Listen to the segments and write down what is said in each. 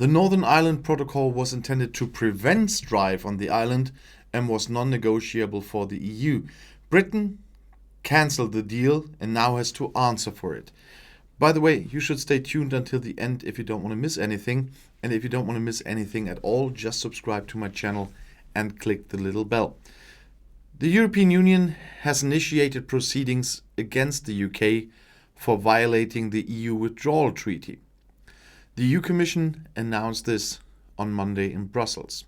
The Northern Ireland Protocol was intended to prevent strife on the island and was non-negotiable for the EU. Britain cancelled the deal and now has to answer for it. By the way, you should stay tuned until the end if you don't want to miss anything. And if you don't want to miss anything at all, just subscribe to my channel and click the little bell. The European Union has initiated proceedings against the UK for violating the EU withdrawal treaty. The EU Commission announced this on Monday in Brussels.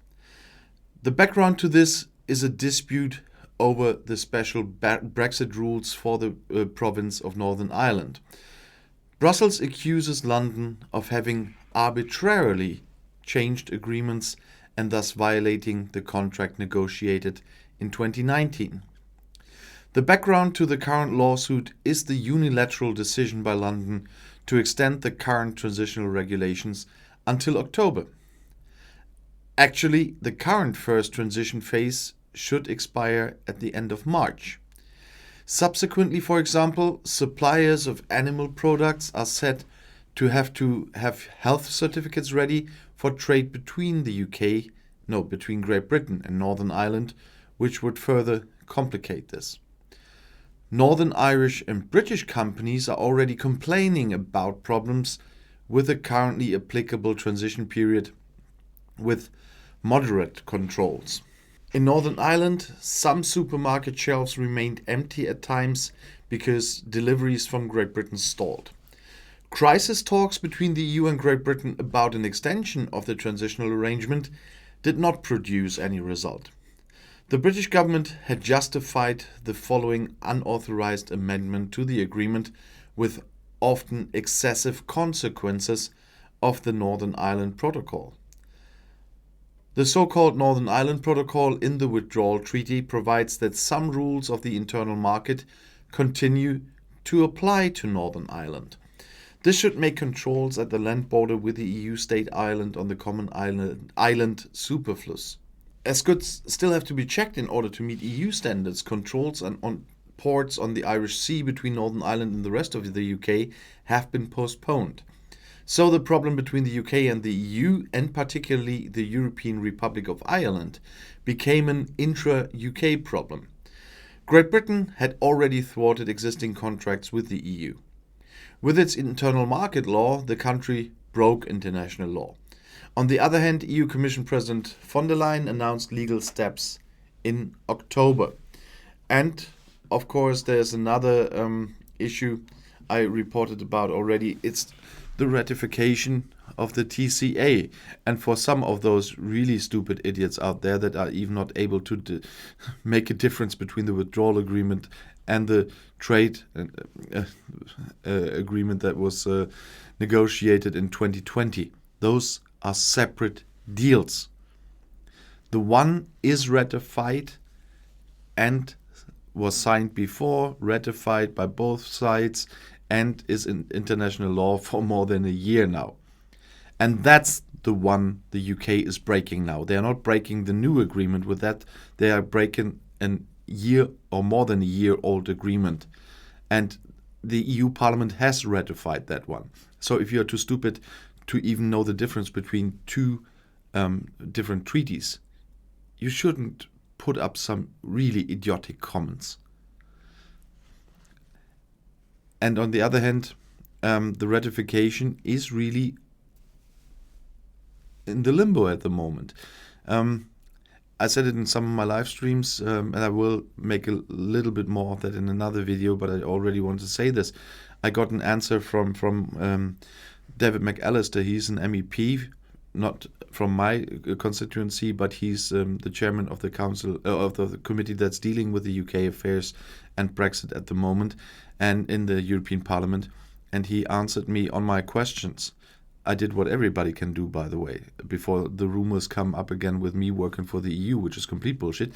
The background to this is a dispute over the special Brexit rules for the province of Northern Ireland. Brussels accuses London of having arbitrarily changed agreements and thus violating the contract negotiated in 2019. The background to the current lawsuit is the unilateral decision by London to extend the current transitional regulations until October. Actually, the current first transition phase should expire at the end of March. Subsequently, for example, suppliers of animal products are said to have health certificates ready for trade between between Great Britain and Northern Ireland, which would further complicate this. Northern Irish and British companies are already complaining about problems with the currently applicable transition period with moderate controls. In Northern Ireland, some supermarket shelves remained empty at times because deliveries from Great Britain stalled. Crisis talks between the EU and Great Britain about an extension of the transitional arrangement did not produce any result. The British government had justified the following unauthorized amendment to the agreement with often excessive consequences of the Northern Ireland Protocol. The so-called Northern Ireland Protocol in the Withdrawal Treaty provides that some rules of the internal market continue to apply to Northern Ireland. This should make controls at the land border with the EU state island on the common island superfluous. As goods still have to be checked in order to meet EU standards, controls on ports on the Irish Sea between Northern Ireland and the rest of the UK have been postponed. So the problem between the UK and the EU, and particularly the European Republic of Ireland, became an intra-UK problem. Great Britain had already thwarted existing contracts with the EU. With its internal market law, the country broke international law. On the other hand, EU Commission President von der Leyen announced legal steps in October. And, of course, there's another issue I reported about already. It's the ratification of the TCA. And for some of those really stupid idiots out there that are even not able to make a difference between the withdrawal agreement and the trade agreement that was negotiated in 2020. Those are separate deals. The one is ratified and was signed before, ratified by both sides, and is in international law for more than a year now. And that's the one the UK is breaking now. They are not breaking the new agreement with that. They are breaking an year or more than a year old agreement. And the EU Parliament has ratified that one. So if you're too stupid to even know the difference between two different treaties, you shouldn't put up some really idiotic comments. And on the other hand, the ratification is really in the limbo at the moment. I said it in some of my live streams, and I will make a little bit more of that in another video, but I already want to say this. I got an answer from David McAllister. He's an MEP, not from my constituency, but he's the chairman of the council of the committee that's dealing with the UK affairs and Brexit at the moment, and in the European Parliament. And he answered me on my questions. I did what everybody can do, by the way, before the rumors come up again with me working for the EU, which is complete bullshit.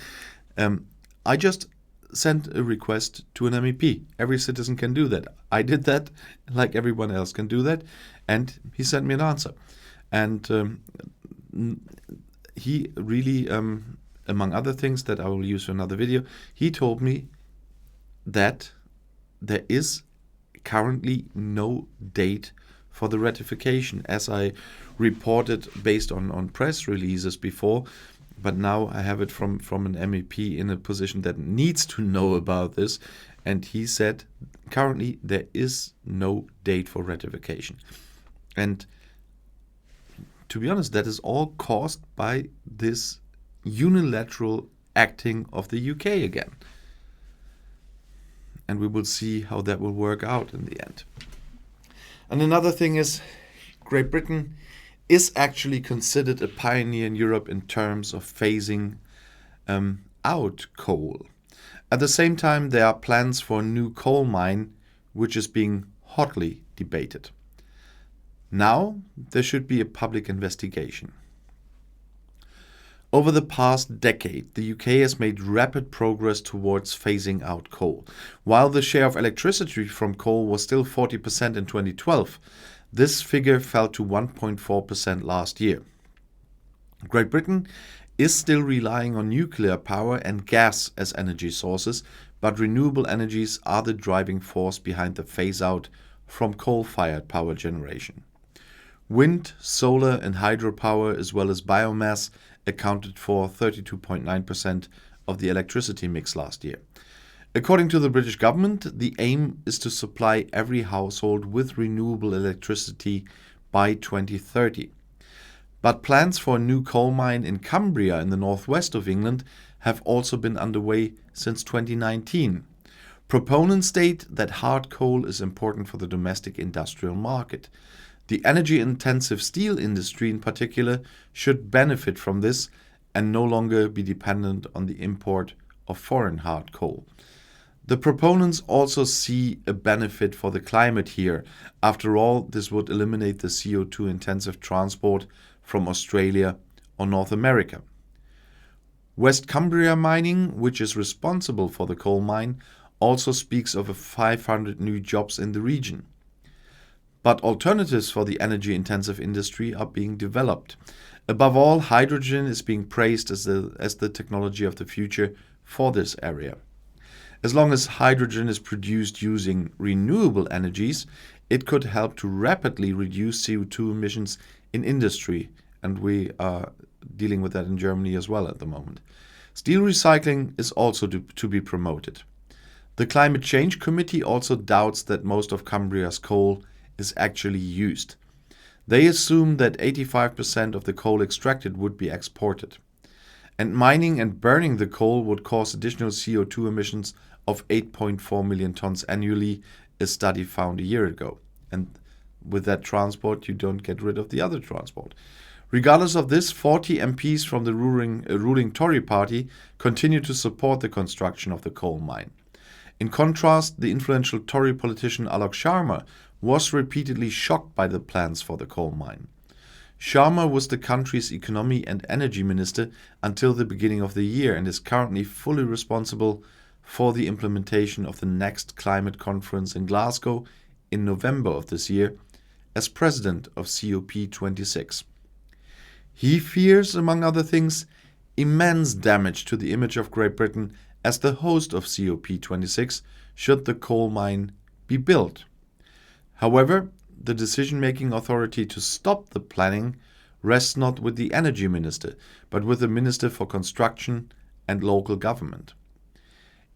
I just sent a request to an MEP. Every citizen can do that. I did that, like everyone else can do that, and he sent me an answer. And he really, among other things that I will use for another video, he told me that there is currently no date for the ratification, as I reported based on press releases before. But now I have it from an MEP in a position that needs to know about this. And he said currently there is no date for ratification. And to be honest, that is all caused by this unilateral acting of the UK again. And we will see how that will work out in the end. And another thing is, Great Britain is actually considered a pioneer in Europe in terms of phasing out coal. At the same time, there are plans for a new coal mine, which is being hotly debated. Now, there should be a public investigation. Over the past decade, the UK has made rapid progress towards phasing out coal. While the share of electricity from coal was still 40% in 2012, this figure fell to 1.4% last year. Great Britain is still relying on nuclear power and gas as energy sources, but renewable energies are the driving force behind the phase-out from coal-fired power generation. Wind, solar and hydropower as well as biomass accounted for 32.9% of the electricity mix last year. According to the British government, the aim is to supply every household with renewable electricity by 2030. But plans for a new coal mine in Cumbria in the northwest of England have also been underway since 2019. Proponents state that hard coal is important for the domestic industrial market. The energy-intensive steel industry in particular should benefit from this and no longer be dependent on the import of foreign hard coal. The proponents also see a benefit for the climate here. After all, this would eliminate the CO2-intensive transport from Australia or North America. West Cumbria Mining, which is responsible for the coal mine, also speaks of 500 new jobs in the region. But alternatives for the energy-intensive industry are being developed. Above all, hydrogen is being praised as the technology of the future for this area. As long as hydrogen is produced using renewable energies, it could help to rapidly reduce CO2 emissions in industry, and we are dealing with that in Germany as well at the moment. Steel recycling is also to be promoted. The Climate Change Committee also doubts that most of Cumbria's coal is actually used. They assume that 85% of the coal extracted would be exported. And mining and burning the coal would cause additional CO2 emissions of 8.4 million tons annually, a study found a year ago. And with that transport, you don't get rid of the other transport. Regardless of this, 40 MPs from the ruling Tory party continue to support the construction of the coal mine. In contrast, the influential Tory politician Alok Sharma was repeatedly shocked by the plans for the coal mine. Sharma was the country's economy and energy minister until the beginning of the year and is currently fully responsible for the implementation of the next climate conference in Glasgow in November of this year as president of COP26. He fears, among other things, immense damage to the image of Great Britain as the host of COP26 should the coal mine be built. However, the decision-making authority to stop the planning rests not with the energy minister, but with the Minister for Construction and Local Government.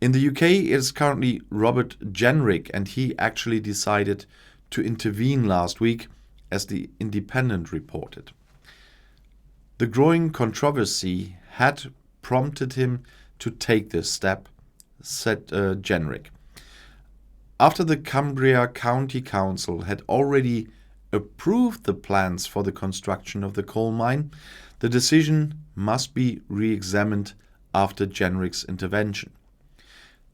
In the UK, it is currently Robert Jenrick, and he actually decided to intervene last week, as The Independent reported. The growing controversy had prompted him to take this step, said Jenrick. After the Cumbria County Council had already approved the plans for the construction of the coal mine, the decision must be re-examined after Jenrick's intervention.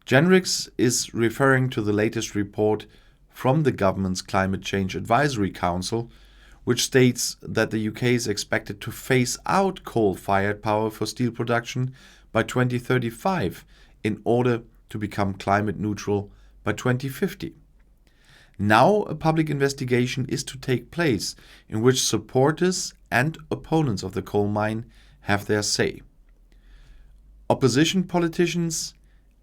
Jenrick is referring to the latest report from the government's Climate Change Advisory Council, which states that the UK is expected to phase out coal-fired power for steel production by 2035 in order to become climate neutral by 2050. Now a public investigation is to take place in which supporters and opponents of the coal mine have their say. Opposition politicians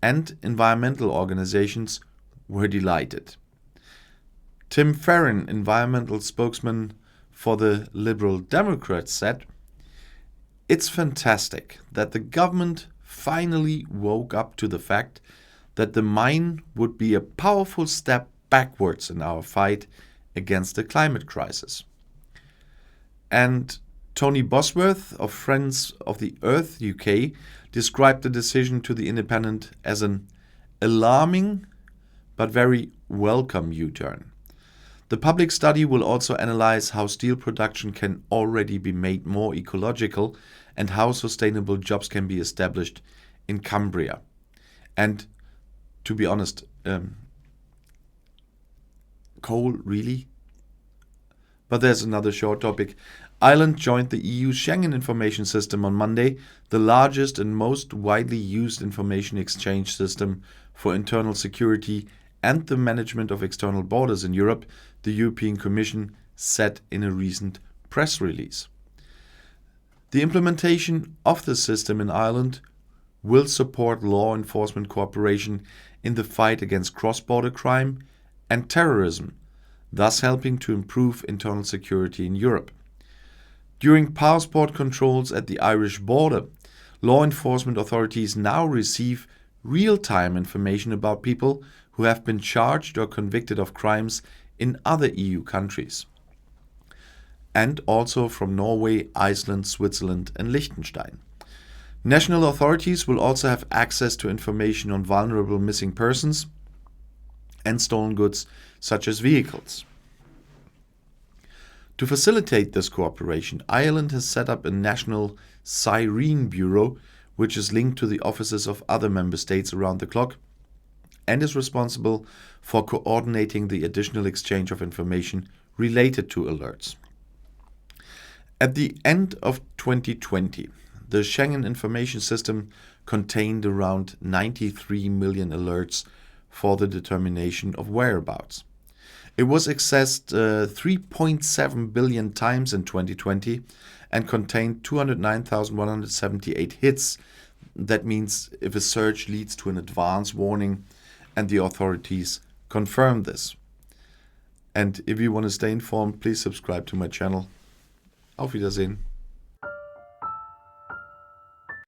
and environmental organizations were delighted. Tim Farron, environmental spokesman for the Liberal Democrats, said, "It's fantastic that the government finally woke up to the fact that the mine would be a powerful step backwards in our fight against the climate crisis." And Tony Bosworth of Friends of the Earth UK described the decision to The Independent as an alarming but very welcome U-turn. The public study will also analyze how steel production can already be made more ecological and how sustainable jobs can be established in Cumbria. And to be honest, coal, really? But there's another short topic. Ireland joined the EU's Schengen Information System on Monday, the largest and most widely used information exchange system for internal security and the management of external borders in Europe, the European Commission said in a recent press release. The implementation of the system in Ireland will support law enforcement cooperation in the fight against cross-border crime and terrorism, thus helping to improve internal security in Europe. During passport controls at the Irish border, law enforcement authorities now receive real-time information about people who have been charged or convicted of crimes in other EU countries, and also from Norway, Iceland, Switzerland and Liechtenstein. National authorities will also have access to information on vulnerable missing persons and stolen goods such as vehicles. To facilitate this cooperation, Ireland has set up a national Siren Bureau, which is linked to the offices of other member states around the clock and is responsible for coordinating the additional exchange of information related to alerts. At the end of 2020, the Schengen Information System contained around 93 million alerts for the determination of whereabouts. It was accessed 3.7 billion times in 2020 and contained 209,178 hits. That means if a search leads to an advance warning and the authorities confirm this. And if you want to stay informed, please subscribe to my channel. Auf Wiedersehen.